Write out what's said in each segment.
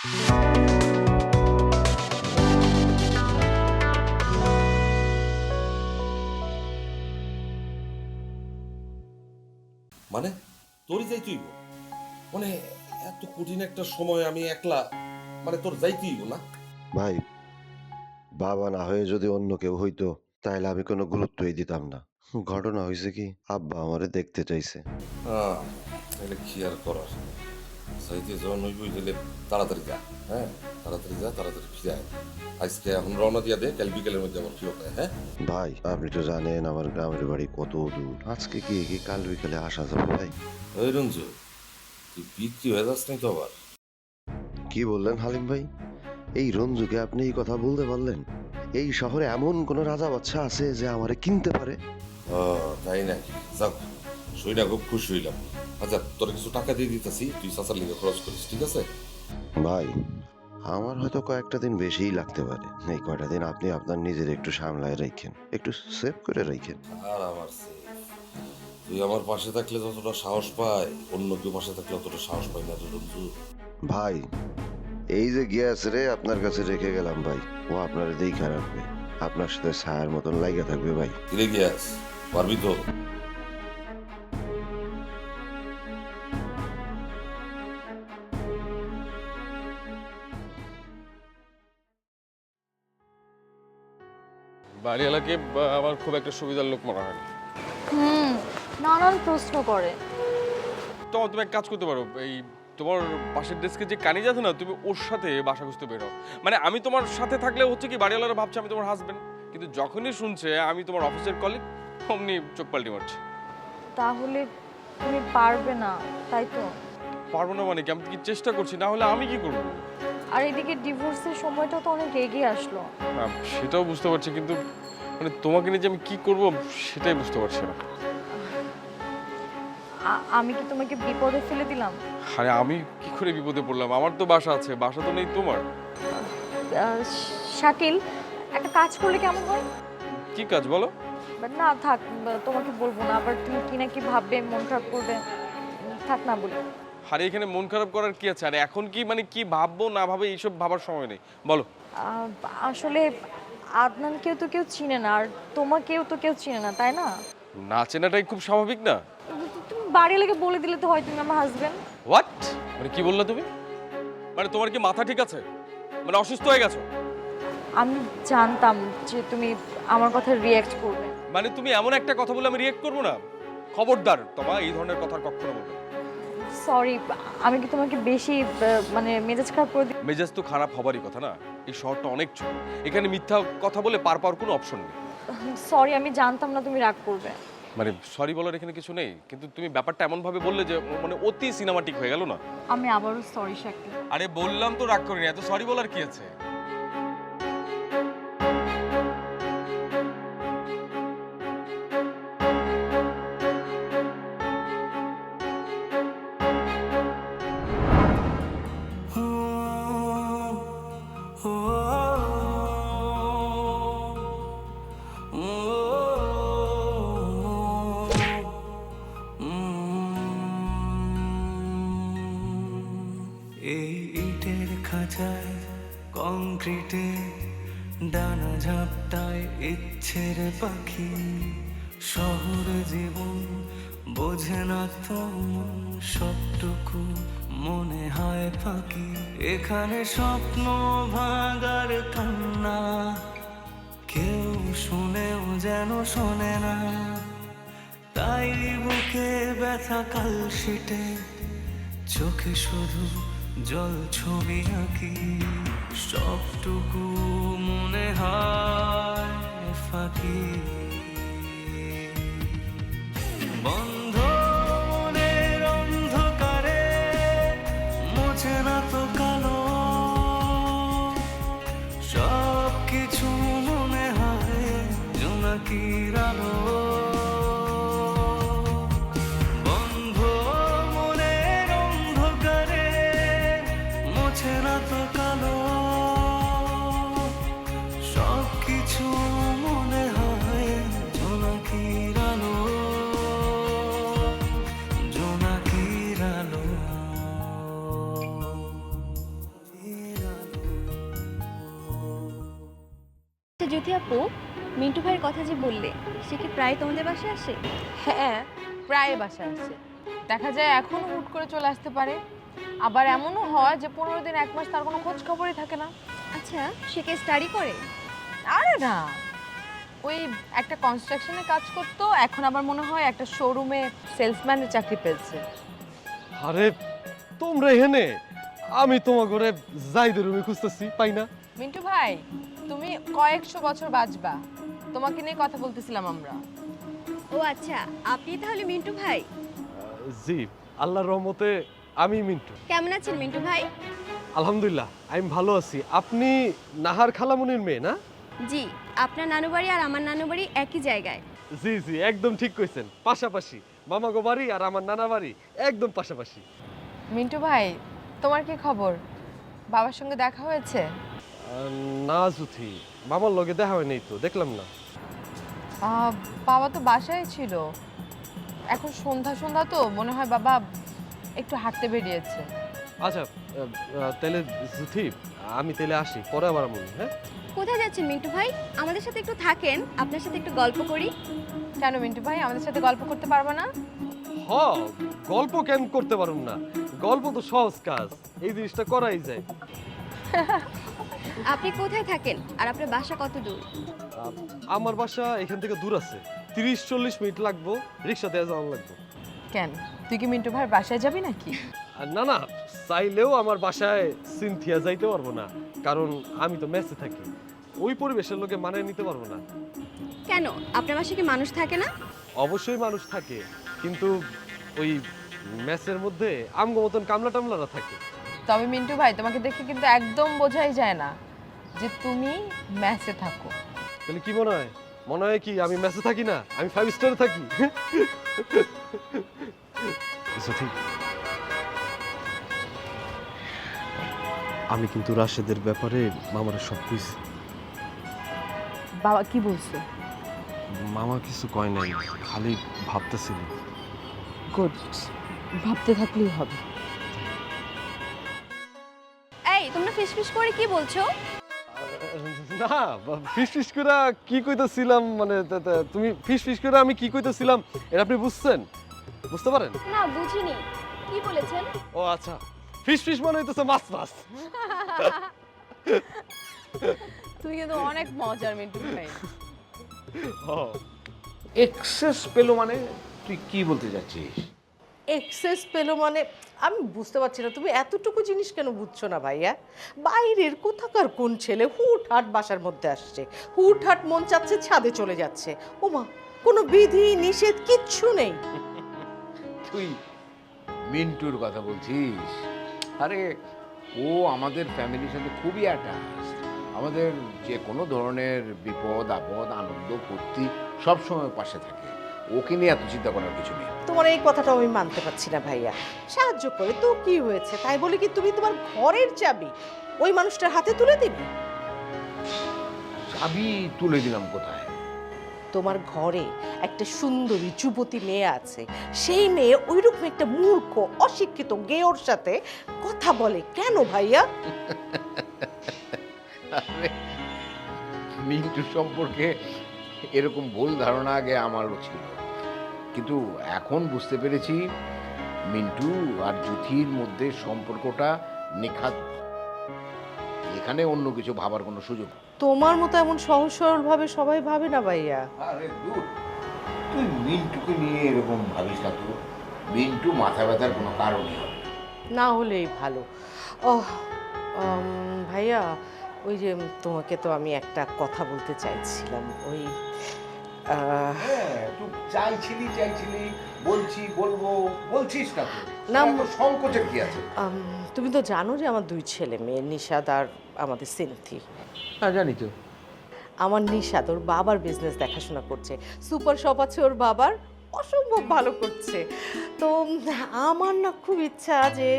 মানে তোরই যাইতেই মানে এত কঠিন একটা সময় আমি একলা, মানে তোর যাইতেই না। ভাই, বাবা না হয়ে যদি অন্য কেউ হইতো তাহলে আমি কোনো গুরুত্বই দিতাম না। ঘটনা হয়েছে কি, আব্বা আমারে দেখতে চাইছে। তাহলে কি আর করার, যাইতে যখন হইবই তাহলে তাড়াতাড়ি যা। হ্যাঁ, তাড়াতাড়ি যা, তাড়াতাড়ি ফিরে আয়। আজকে এখন রওনা দিয়া দে, কাল বিকেলের মধ্যে আবার ফিরত আয়। হ্যাঁ ভাই, আপনি তো জানেন আমার গ্রামের বাড়ি কত দূর। আজকে কি কাল বিকালে আসা যাবে ভাই? ওই রঞ্জু, তুই বিক্রি হয়ে যাস নাই তো আবার? কি বললেন হালিম ভাই? এই রঞ্জুকে আপনি এই কথা বলতে পারলেন? এই শহরে এমন কোন রাজা বাচ্চা আছে যে আমারে কিনতে পারে? ও তাই নাকি? যাক, শুইনা খুব খুশি হইলাম। আচ্ছা, তোর কিছু টাকা দিয়ে দিতেছি, তুই চাচার লিগে খরচ করিস, ঠিক আছে? ভাই, আমার হয়তো কয়েকটা দিন বেশিই লাগতে পারে। এই কয়টা দিন আপনি আপনার নিজের একটু সামলায় রাখেন, একটু সেভ করে রাখেন। আর আমার তুই আমার পাশে থাকলে যতটা সাহস পায়, অন্য কেউ পাশে থাকলে অতটা সাহস পাই না রে রঞ্জু। ভাই, এই যে গ্যাস রে আপনার কাছে রেখে গেলাম ভাই, ও আপনার দেখে রাখবে, আপনার সাথে ছায়ার মতন লাইগা থাকবে ভাই। ফিরে গিয়াস, পারবি তো? বাড়িওয়ালাকে আমার খুব একটা সুবিধার লোক মনে হয় না। নানান প্রশ্ন করে। তো তুমি এক কাজ করতে পারো, এই তোমার পাশের ডেস্কে যে কানিজ আছে না, তুমি ওর সাথে বাসা খুঁজতে বেরো। মানে আমি তোমার সাথে থাকলে হচ্ছে কি, বাড়িওয়ালারা ভাবছে আমি তোমার হাজবেন্ড, কিন্তু যখনই শুনছে আমি তোমার অফিসের কলিগ, অমনি চোখ পাল্টি মারছে। তাহলে তুমি পারবে না, তাই তো? পারবো না মানে কি? আমি কি চেষ্টা করছি, না হলে আমি কি করবো? আর এদিকে ডিভোর্সের সময়টা তো অনেক এগিয়ে আসলো। সেটাও বুঝতে পারছি, কিন্তু মানে তোমাকে নিয়ে যে আমি কি করবো সেটাই বুঝতে পারছি না। আমি কি তোমাকে বিপদে ফেলে দিলাম? আরে আমি কি করে বিপদে পড়লাম? আমার তো বাসা আছে, বাসা তো নেই তোমার। শাকিল, একটা কাজ করলে কেমন হয়? কি কাজ বলো? না থাক, তোমাকে বলবো না, আবার তুমি কি না কি ভাববে, মন খারাপ করবে। থাক না বলি। আরে এখানে মন খারাপ করার কি আছে? আর এখন কি মানে কি ভাববো না ভাবে এইসব ভাবার সময় নেই, বলো। আসলে আদনানকেও তো কেউ চিনে না, আর তোমাকেও তো কেউ চিনে না, তাই না? না চেনাটাই খুব স্বাভাবিক না? তুমি বাড়ি লেগে বলে দিলে তো হয় তুমি আমার হাজবেন্ড। হোয়াট? মানে কি বললা তুমি? মানে তোমার কি মাথা ঠিক আছে? মানে অসুস্থ হয়ে গেছো? আমি জানতাম যে তুমি আমার কথা রিয়্যাক্ট করবে। মানে তুমি এমন একটা কথা বলে আমি রিয়েক্ট করবো না? খবরদার তোমার এই ধরনের কথা কখনো বলবে না। সরি, আমি কি তোমাকে বেশি মানে মেজাজ খারাপ করে দিই? মেজাজ তো খারাপ হবারই কথা না? এই শহরটা অনেক ছোট, এখানে মিথ্যা কথা বলে পার পাওয়ার কোনো অপশন নেই। সরি, আমি জানতাম না তুমি রাগ করবে। মানে সরি বলার এখানে কিছু নেই, কিন্তু তুমি ব্যাপারটা এমন ভাবে বললে যে মানে অতি সিনেমাটিক হয়ে গেল না? আমি আবারও সরি শাকিল। আরে বললাম তো রাগ করিনি, এত সরি বলার কি আছে? এই ইটের খাঁচায় কংক্রিটে ডানা ঝাপটায় ইচ্ছের পাখি, শহর জীবন বোঝে না তেমন, সবটুকু মনে হয় ফাঁকি। এখানে স্বপ্ন ভাঙার কান্না কেউ শুনেও যেন শোনে না, তাই বুকে ব্যথা কালশিটে, চোখে শুধু জল ছবি আঁকি, সবটুকু মনে হয় ফাঁকি। বন্ধ মনের অন্ধকারে মুছে না তো কালো, সব কিছু মনে হয় জোনাকির আলো। সব কিছু মনে হয় জ্যোতি আপু, মিন্টু ভাইয়ের কথা যে বললে, সে কি প্রায় তোমাদের বাসায় আসে? হ্যাঁ, প্রায় বাসায় আসে। দেখা যায় এখনো হুট করে চলে আসতে পারে, আবার এমনও হয় যে 15 দিন 1 মাস তার কোনো খোঁজ খবরই থাকে না। আচ্ছা, সে কি স্টাডি করে? আরে না, ওই একটা কনস্ট্রাকশনে কাজ করতো, এখন আবার মনে হয় একটা শোরুমে সেলসম্যানের চাকরি পেয়েছে। আরে তোমরা এখানে, আমি তোমার ঘরে জাইদের রুমে খুঁজতেছি, পাই না। মিন্টু ভাই, তুমি কয়েকশো বছর বাঁচবা, তোমাকে নিয়ে কথা বলতেছিলাম আমরা। ও আচ্ছা, আপনি তাহলে মিন্টু ভাই? জি, আল্লাহর রহমতে আমি মিন্টু। কেমন আছেন মিন্টু ভাই? আলহামদুলিল্লাহ, আমি ভালো আছি। আপনি নাহার খালামুনির মেয়ে না? জি, আপনার নানু বাড়ি আর আমার নানু বাড়ি একই জায়গায়। জি জি, একদম ঠিক কইছেন, পাশাপাশি। মামাগো বাড়ি আর আমার নানা বাড়ি একদম পাশাপাশি। মিন্টু ভাই, তোমার কি খবর? বাবার সঙ্গে দেখা হয়েছে? না জুথি, মামার লগে দেখা হয় নাই তো, দেখলাম না। বাবা তো বাসায় ছিল, এখন সন্ধ্যা সন্ধ্যা তো মনে হয় বাবা একটু হাঁটতে বেরিয়েছে। আচ্ছা, তাহলে জুথি, আমি তাহলে আসি, পরে আবার মনে। হ্যাঁ, কোথায় যাচ্ছেন মিন্টু ভাই? আমাদের সাথে একটু থাকেন, আপনার সাথে একটু গল্প করি। কেন মিন্টু ভাই, আমাদের সাথে গল্প করতে পারবে না? হ, গল্প কেন করতে পারুম না? গল্প তো সহজ কাজ, এই জিনিসটা করাই যায়। আপনি কোথায় থাকেন আর আপনার বাসা কত দূর? আমার বাসা এখান থেকে দূর আছে, 30-40 মিনিট লাগবো, রিক্সা দিয়ে যাওয়া লাগবে। কেন, তুই কি মিন্টু ভাইয়ের বাসায় যাবি নাকি? আর না না, চাইলেও আমার বাসায় সিনথিয়া যাইতে পারবো না, কারণ আমি তো মেসে থাকি, ওই পরিবেশের লোকে মানিয়ে নিতে পারবো না। কেন, আপনার বাসায় কি মানুষ থাকে না? অবশ্যই মানুষ থাকে, কিন্তু ওই মেসের মধ্যে আমগো মতন কামলা টামলারা থাকে। তবে মিন্টু ভাই, তোমাকে দেখে কিন্তু একদম বোঝাই যায় না যে তুমি মেসে থাকো। তাহলে কি মনে হয়? মনে হয় কি আমি মেসে থাকি না, আমি 5 স্টারে থাকি? ঠিক, আমি কিন্তু রাশেদের ব্যাপারে মামার সব কইছি। বাবা কি বলছে? মামা কিছু কয় নাই, খালি ভাবতেছিল। গুড, ভাবতে থাকলেই হবে। এই, তোমরা ফিসফিস করে কি বলছো? না, ফিস করে কি কইতেছিলাম, মানে তুমি ফিস করে আমি কি কইতেছিলাম এটা আপনি বুঝছেন? বুঝতে পারেন? না, বুঝিনি। কি বলেছেন? ও আচ্ছা, ফিস মনে হইতেছে মাছ মাছ। তুই কিন্তু অনেক মজার মিন্টু ভাই। এক্সেস পেলো মানে তুই কি বলতে যাচ্ছিস? এক্সেস পেলো মানে আমি বুঝতে পারছি না, তুমি এতটুকু জিনিস কেন বুঝছো না ভাইয়া? বাইরের কোথাকার কোন ছেলে হুটহাট বাসার মধ্যে আসছে, হুটহাট মন চাচ্ছে ছাদে চলে যাচ্ছে, ওমা কোনো বিধি নিষেধ কিচ্ছু নেই। তুই মিন্টুর কথা বলছিস? আরে ও আমাদের ফ্যামিলির সাথে খুবই অ্যাটাচ, আমাদের যে কোনো ধরনের বিপদ আপদ আনন্দ ফুর্তি সবসময় পাশে থাকে, ওকে নিয়ে এত চিন্তা করার কিছু নেই। তোমার এই কথাটা আমি মানতে পারছি না ভাইয়া। সাহায্য করে তো কি হয়েছে, তাই বলে কি তুমি তোমার ঘরের চাবি ওই মানুষটার হাতে তুলে দিবে? চাবি তুলে দিলাম কোথায়? তোমার ঘরে একটা সুন্দরী যুবতী মেয়ে আছে, সেই মেয়ে ওইরকম একটা মূর্খ অশিক্ষিত গেয়োর সাথে কথা বলে কেন ভাইয়া? আরে, মিন্টু সম্পর্কে এরকম ভুল ধারণা আগে আমারও ছিল, কিন্তু এখন বুঝতে পেরেছি মিন্টু আর জ্যোতির মধ্যে সম্পর্কটা নিখাত, এখানে অন্য কিছু ভাবার কোনো সুযোগ। তোমার মতো এমন সহজ সরল ভাবে সবাই ভাবে না ভাইয়া। আরে দূর, তুই মিন্টুকে নিয়ে এরকম ভাবিস না তো, মিন্টু মাথা ব্যথার কোনো কারণই হবে না, হলেই ভালো। ও ভাইয়া, ওই যে তোমাকে তো আমি একটা কথা বলতে চাইছিলাম, ওই হ্যাঁ, তুই চাইছিলি বলছিস না তো, না, সংকোচের কি আছে? তুমি তো জানো যে আমার 2 ছেলে মেয়ে, নিশাদ আর আমাদের সিনথি। হ্যাঁ জানি তো। আমার নিশাদ ওর বাবার বিজনেস দেখাশোনা করছে, সুপার শপ আছে ওর বাবার, অসম্ভব ভালো করছে। তো আমার না খুব ইচ্ছা যে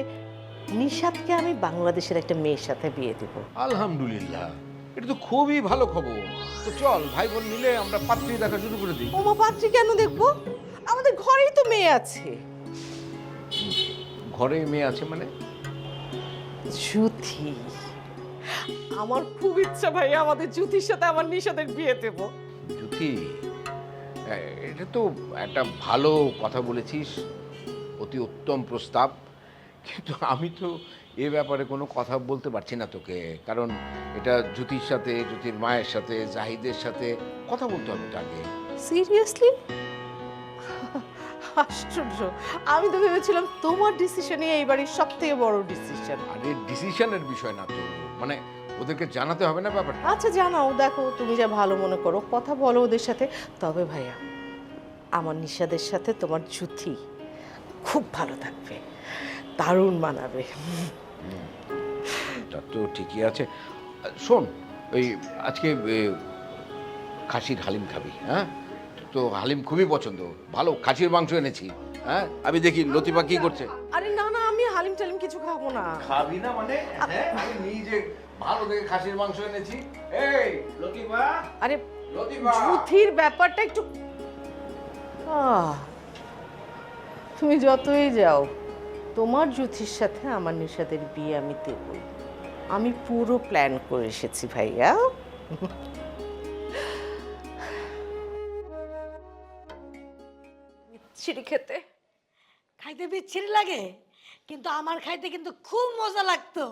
নিশাদকে আমি বাংলাদেশের একটা মেয়ের সাথে বিয়ে দেব। আলহামদুলিল্লাহ, এটা তো খুবই ভালো খবর। তো চল ভাই বোন মিলে আমরা পাত্রী দেখা শুরু করে দিই। ওমা, পাত্রী কেন দেখবো? আমাদের ঘরেই তো মেয়ে আছে। ঘরে মেয়ে আছে মানে? জ্যোতি, আমার খুব ইচ্ছা ভাইয়া আমাদের জ্যোতির সাথে আমার নিশাদের বিয়ে দেবো। জ্যোতি, এটা তো একটা ভালো কথা বলেছিস, অতি উত্তম প্রস্তাব, কিন্তু আমি তো এ ব্যাপারে কোনো কথা বলতে পারছি না তোকে, কারণ এটা জ্যোতির সাথে, জ্যোতির মায়ের সাথে, জাহিদের সাথে কথা বলতে হবে তো আগে। সিরিয়াসলি? আশ্চর্য, আমি তো ভেবেছিলাম তোমার ডিসিশনই এই বাড়ির সব থেকে বড় ডিসিশন। আরে ডিসিশনের বিষয় না তো, মানে ওদেরকে জানাতে হবে না ব্যাপারটা। আচ্ছা জানাও, দেখো তুমি যা ভালো মনে করো, কথা বলো ওদের সাথে। তবে ভাইয়া আমার নিশাদের সাথে তোমার জ্যোতি খুব ভালো থাকবে, দারুণ মানাবে। তা তো ঠিকই আছে। শোন, ওই আজকে খাসির হালিম খাবি? হ্যাঁ, তো হালিম খুবই পছন্দ, ভালো খাসির মাংস এনেছি। হ্যাঁ, আমি দেখি লতিফা কি করছে। আরে না না, আমি হালিম টালিম কিছু খাবো না। খাবি না মানে? হ্যাঁ, আমি নিজে ভালো দেখে খাসির মাংস এনেছি। এই লতিফা, আরে লতিফা, জ্যোতির ব্যাপারটা একটু তুমি যতই যাও, তোমার জ্যোতির সাথে আমার নিশাদের বিয়ে আমি দেবই। আমি পুরো প্ল্যান করে এসেছি ভাইয়া। বিচ্ছিরি খেতে খাইতে বিচ্ছিরি লাগে, কিন্তু আমার খাইতে কিন্তু খুব মজা লাগতো।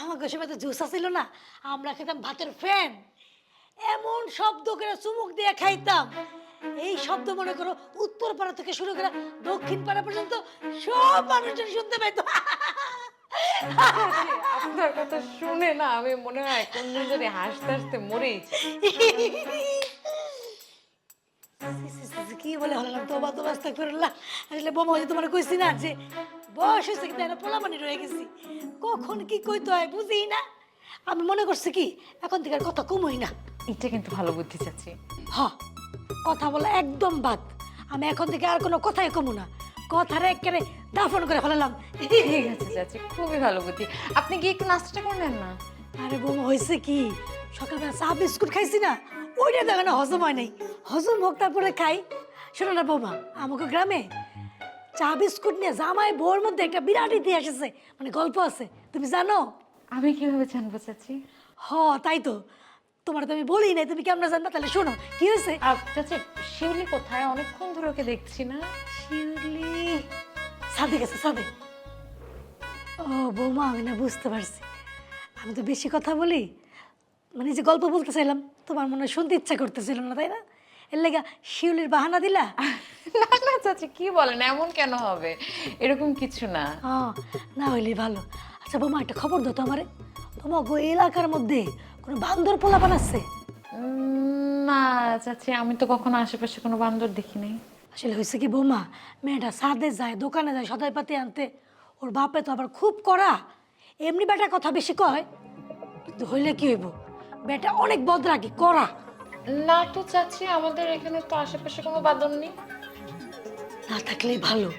আমাকে সময় তো জুস ছিল না, আমরা খেতাম ভাতের ফ্যান, এমন শব্দ করে চুমুক দিয়ে খাইতাম। এই শব্দ মনে করো উত্তর পাড়া থেকে শুরু করে দক্ষিণ পাড়া পর্যন্ত সব মানুষজন শুনতে পাইতো। আপনার কথা শুনে না আমি মনে হয় কোনদিন যদি হাসতে হাসতে মরেইছি। কি বলে হলাম, তোবা তোবা আস্তাগফিরুল্লাহ। আসলে বোমা ওই যে তোমার কইছি না যে বয়স হয়েছে কিন্তু একটা পোলাপানি রয়ে গেছি, কখন কি কইতে হয় বুঝি না। আমি মনে করছি কি এখন থেকে আর কথা কমই না। এটা কিন্তু ভালো বুদ্ধি চাচ্ছি। হ, কথা বলা একদম বাদ। আমি এখন থেকে আর কোনো কথাই কমু না, কথারে একেবারে দাফন করে ফেলালাম। ঠিক আছে চাচি, খুবই ভালো বুদ্ধি। আপনি গিয়ে একটু নাস্তাটা করে নেন না। আরে বোমা হয়েছে কি, সকালবেলা চা বিস্কুট খাইছি না, ওইটা দেখো না হজম হয় নাই। হজম হোক তারপরে খাই। শোনো না বৌমা, আমাকে গ্রামে চা বিস্কুট নিয়ে জামাই বউর মধ্যে একটা বিরাট ইতিহাস আছে, মানে গল্প আছে, তুমি জানো? আমি কিভাবে জানবো চাচি? হ তাই তো, তোমার তো আমি বলি নাই, তুমি কেমন জানবা? তাহলে শোনো কি হয়েছে। চাচি শিউলি কোথায়? অনেকক্ষণ ধরে ওকে দেখছি না। শিউলি সাদে গেছে, সাদে। ও বৌমা, আমি না বুঝতে পারছি, আমি তো বেশি কথা বলি, মানে যে গল্প বলতে চাইলাম তোমার মনে হয় শুনতে ইচ্ছা করতেছিল না, তাই না? এর লেগা শিউলির বাহানা দিলা? না না চাচি, কি বলেন, এমন কেন হবে? এরকম কিছু না। না হইলে ভালো। আচ্ছা বৌমা, একটা খবর দাও তো আমারে, তোমার এলাকার মধ্যে কোনো বান্দর পোলা বানাচ্ছে? না চাচি, আমি তো কখনো আশেপাশে কোনো বান্দর দেখি নাই। আসলে হয়েছে কি বৌমা, মেয়েটা সাদে যায়, দোকানে যায় সদাই পাতি আনতে, ওর বাপে তো আবার খুব কড়া, এমনি বেটার কথা বেশি কয়, কিন্তু হইলে কি হইব, বেটা অনেক বদরাগী কড়া। না তো চাচি, আমাদের এখানে তো আশেপাশে কোনো বান্দর নেই। না থাকলেই ভালো,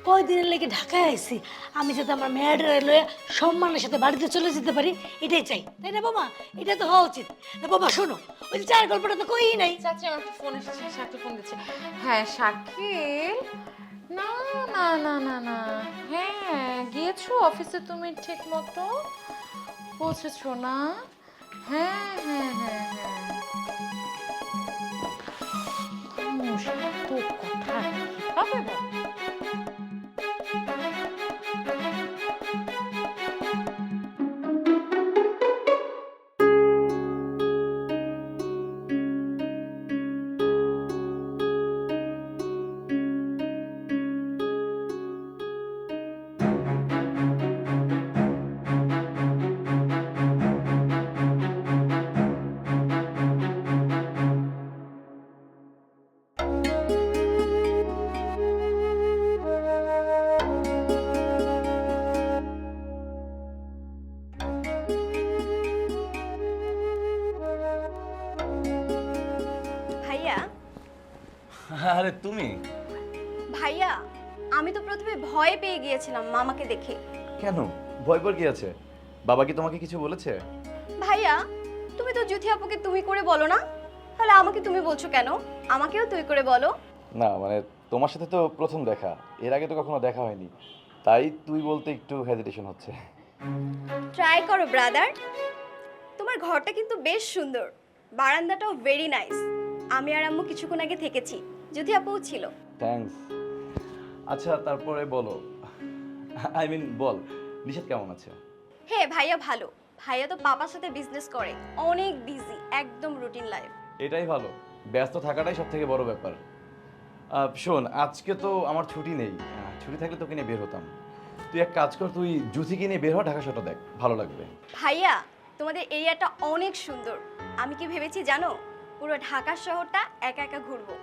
কয়দিনের লেগে ঢাকায় আইছি, আমি যাতে আমার মেয়েটারে লয়ে সম্মানের সাথে বাড়িতে চলে যেতে পারি, এটাই চাই, তাই না বাবা? এটা তো হওয়া উচিত না বাবা? শোনো, ওই যে চায়ের গল্পটা তো কই নাই। চাচি আমার একটা ফোন এসেছে, শাকিল ফোন দিচ্ছে। হ্যাঁ শাকিল, না না না না না, হ্যাঁ গিয়েছো অফিসে তুমি ঠিক মতো পৌঁছেছো না? হ্যাঁ হ্যাঁ হ্যাঁ হ্যাঁ, তো কথা কিভাবে বল? ভাইয়া, আরে তুমি ভাইয়া আমি তো প্রথমে ভয় পেয়ে গিয়েছিলাম মামাকে দেখে। কেন ভয় পাওয়ার কি আছে? বাবা কি তোমাকে কিছু বলেছে? ভাইয়া তুমি তো জ্যোতি আপুকে তুমি করে বলো না, তাহলে আমাকে তুমি বলছো কেন? আমাকেও তুই করে বলো। না মানে তোমার সাথে তো প্রথম দেখা, এর আগে তো কখনো দেখা হয়নি, তাই তুই বলতে একটু হেজিটেশন হচ্ছে। ট্রাই করো ব্রাদার, তোমার তোমার ঘরটা কিন্তু বেশ সুন্দর, বারান্দাটাও ভেরি নাইস। আমি আর আম্মু কিছুক্ষণ আগে থেকেছি, যদি আপুও ছিল। থ্যাঙ্কস। আচ্ছা তারপরে বলো, আই মিন বল, নিশাত কেমন আছে? হ্যাঁ ভাইয়া ভালো। ভাইয়া তো পাপার সাথে বিজনেস করে, অনেক বিজি, একদম রুটিন লাইফ। এটাই ভালো, ব্যস্ত থাকাটাই সব থেকে বড় ব্যাপার। শোন, আজকে তো আমার ছুটি নেই, ছুটি থাকলে তোকে নিয়ে বের হতাম। তুই এক কাজ কর, তুই জুথিকে নিয়ে বের হ, ঢাকা শহরটা দেখ, ভালো লাগবে। ভাইয়া তোমাদের এরিয়াটা অনেক সুন্দর। আমি কি ভেবেছি জানো, পুরো ঢাকা শহরটা একা একা ঘুরবো।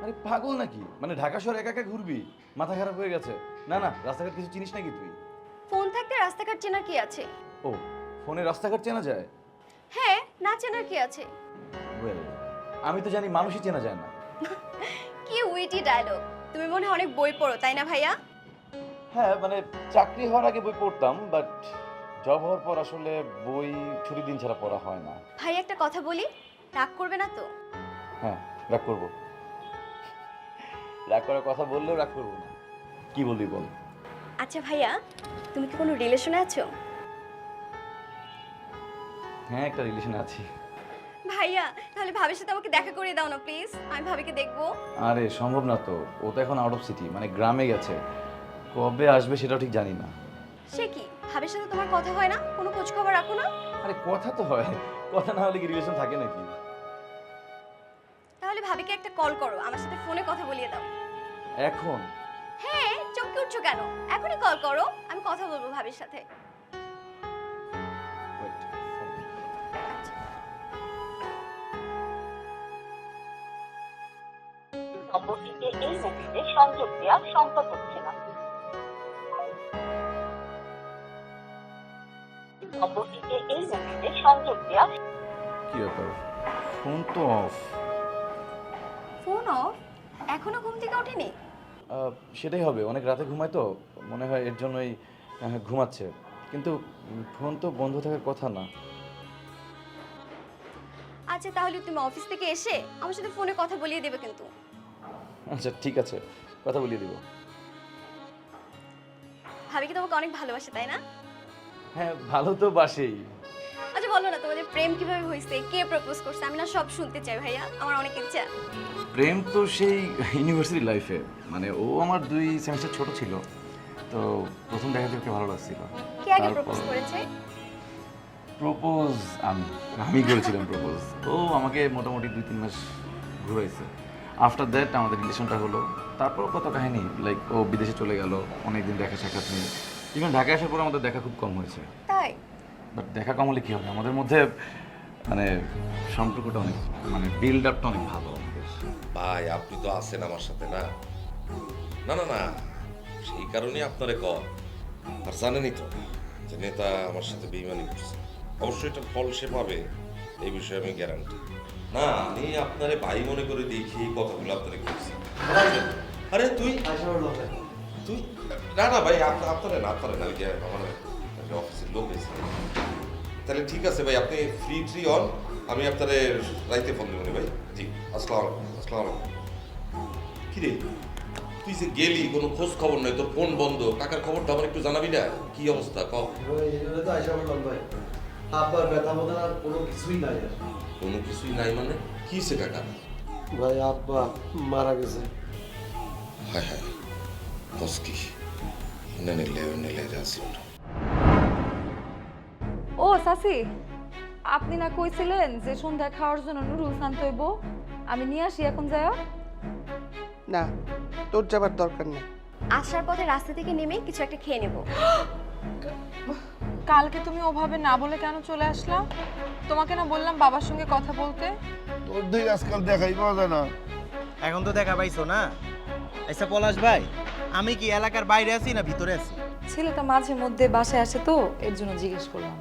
আরে পাগল নাকি? মানে ঢাকা শহর একা একা ঘুরবি? মাথা খারাপ হয়ে গেছে? না না, রাস্তাঘাট কিছু চিনিস নাকি তুই? ফোন থাকতে রাস্তাঘাট চেনার কি আছে? ও, ফোনে রাস্তাঘাট চেনা যায়? হ্যাঁ, না চেনার কি আছে? ওয়েল, আমি তো জানি মানুষই চেনা যায় না। কি উইটি ডায়লগ! তুমি মনে হয় অনেক বই পড়ো, তাই না ভাইয়া? হ্যাঁ, মানে চাকরি হওয়ার আগে বই পড়তাম, বাট জব হওয়ার পর আসলে বই ছুটির দিন ছাড়া পড়া হয় না। ভাই একটা কথা বলি, রাগ করবে না তো? হ্যাঁ, রাগ করবো। রাগ করার কথা বললেও রাগ করবো না। কি বলবি বল। আচ্ছা ভাইয়া, তুমি কি কোনো রিলেশনে আছো? হ্যাঁ, একটা রিলেশনে আছি। ভাইয়া তাহলে ভাবির সাথে আমাকে দেখা করিয়ে দাও না প্লিজ, আমি ভাবিকে দেখবো। আরে সম্ভব না তো, ও তো এখন আউট অফ সিটি, মানে গ্রামে গেছে। কবে আসবে সেটাও ঠিক জানি না। সে কি, ভাবির সাথে তোমার কথা হয় না? কোনো খোঁজ খবর রাখো না? আরে কথা তো হয়, কথা না হলে কি রিলেশন থাকে নাকি? তাহলে ভাবিকে একটা কল করো, আমার সাথে ফোনে কথা বলিয়ে দাও। এখন? হ্যাঁ, চমকে উঠছো কেন? এখনই কল করো, আমি কথা বলবো ভাবির সাথে। Wait. নম্বরটিতে এই মুহূর্তে সংযোগ দেওয়া সম্ভব হচ্ছে না। নম্বরটিতে এই মুহূর্তে সংযোগ দেওয়া। কি ব্যাপার, ফোন তো অফ। Phone off? এখনো ঘুম থেকে ওঠেনি? সেটাই হবে, অনেক রাতে ঘুমায় তো, মনে হয় এর জন্যই ঘুমাচ্ছে। কিন্তু ফোন তো বন্ধ থাকার কথা না। আচ্ছা তাহলে তুমি অফিস থেকে এসে আমার সাথে ফোনে কথা বলিয়ে দেবে কিন্তু। আচ্ছা ঠিক আছে, কথা বলিয়ে দিব। ভাবি কি তোমাকে অনেক ভালোবাসে, তাই না? হ্যাঁ, ভালো তো বাসেই। আচ্ছা বলো না, তোমাদের প্রেম কিভাবে হয়েছে, কে প্রপোজ করছে? আমি না সব শুনতে চাই ভাইয়া, আমার অনেক ইচ্ছা। প্রেম তো সেই ইউনিভার্সিটি লাইফে, মানে ও আমার 2 সেমিস্টার ছোট ছিল, তো প্রথম দেখা থেকে ভালো লাগছিল। কে আগে প্রপোজ করেছে? প্রপোজ আমি করেছিলাম প্রপোজ। ও আমাকে মোটামুটি 2-3 মাস ঘুরাইছে। আফটার দ্যাট আমাদের রিলেশনটা হলো। তারপর কত কাহিনী, লাইক ও বিদেশে চলে গেল, অনেকদিন দেখা সাক্ষাৎ নেই। ইভেন ঢাকা আসার পর আমাদের দেখা খুব কম হয়েছে। তাই? বাট দেখা কম হলে কী হবে, আমাদের মধ্যে মানে সম্পর্কটা অনেক, মানে বিল্ড আপটা অনেক ভালো। ভাই আপনি তো আছেন আমার সাথে, না না না না, সেই কারণেই আপনারে কল। আর জানেনই তো যে নেতা আমার সাথে বেইমানি করছে, অবশ্যই এটার ফল সে পাবে, এই বিষয়ে আমি গ্যারান্টি। না আমি আপনারে ভাই মনে করে দেখি এই কথাগুলো আপনারে বলছি। আরে তুই তুই না না ভাই, আপনারে না ওই যে আমার অফিসের লোক এসে। তাহলে ঠিক আছে ভাই, আপনি ফ্রি হন, আমি আপনারে রাইতে ফোন দেবো ভাই। জি, আসসালামু আলাইকুম। কি রে তুই যে গেলি, কোনো খোঁজ খবর নাই, তোর ফোন বন্ধ, কাকার খবরটা আমার একটু জানাবি না? কি অবস্থা ক? কোনো কিছুই নাই মানে কি হয়েছে কাকা? ভাই আব্বা মারা গেছে। হায় হায়, কস কি? নেলে যাচ্ছি। ও সাসি, আপনি না কইছিলেন যে সন্ধ্যা খাওয়ার জন্য নুডলস আনতে হইব, আমি নিয়ে আসি এখন যাও। না, তোর যাবার দরকার নেই। আসার পথে রাস্তা থেকে নেমে কিছু একটা খেয়ে নেব। কালকে তুমি ওভাবে না বলে কেন চলে আসলা? তোমাকে না বললাম বাবার সঙ্গে কথা বলতে? তোর দুই আজকাল দেখাই পাওয়া যায় না। এখন তো দেখা পাইছো না। আচ্ছা পলাশ ভাই, আমি কি এলাকার বাইরে আছি না ভিতরে আছি? ছেলেটা মাঝে মধ্যে বাসায় আসে তো, এর জন্য জিজ্ঞেস করলাম।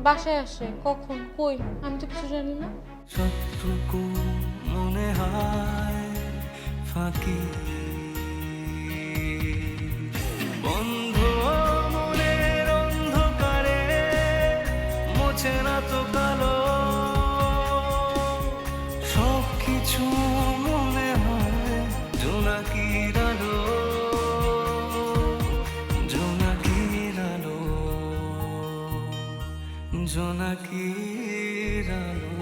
বাসায় আসে কখন, কই? আমি তো কিছু জানি না। সবটুকু মনে হয় ফাঁকি, বন্ধ মনের অন্ধকারে মোছে না তো কালো, সব কিছু মনে হয় জোনাকির আলো, জোনাকির আলো, জোনাকির আলো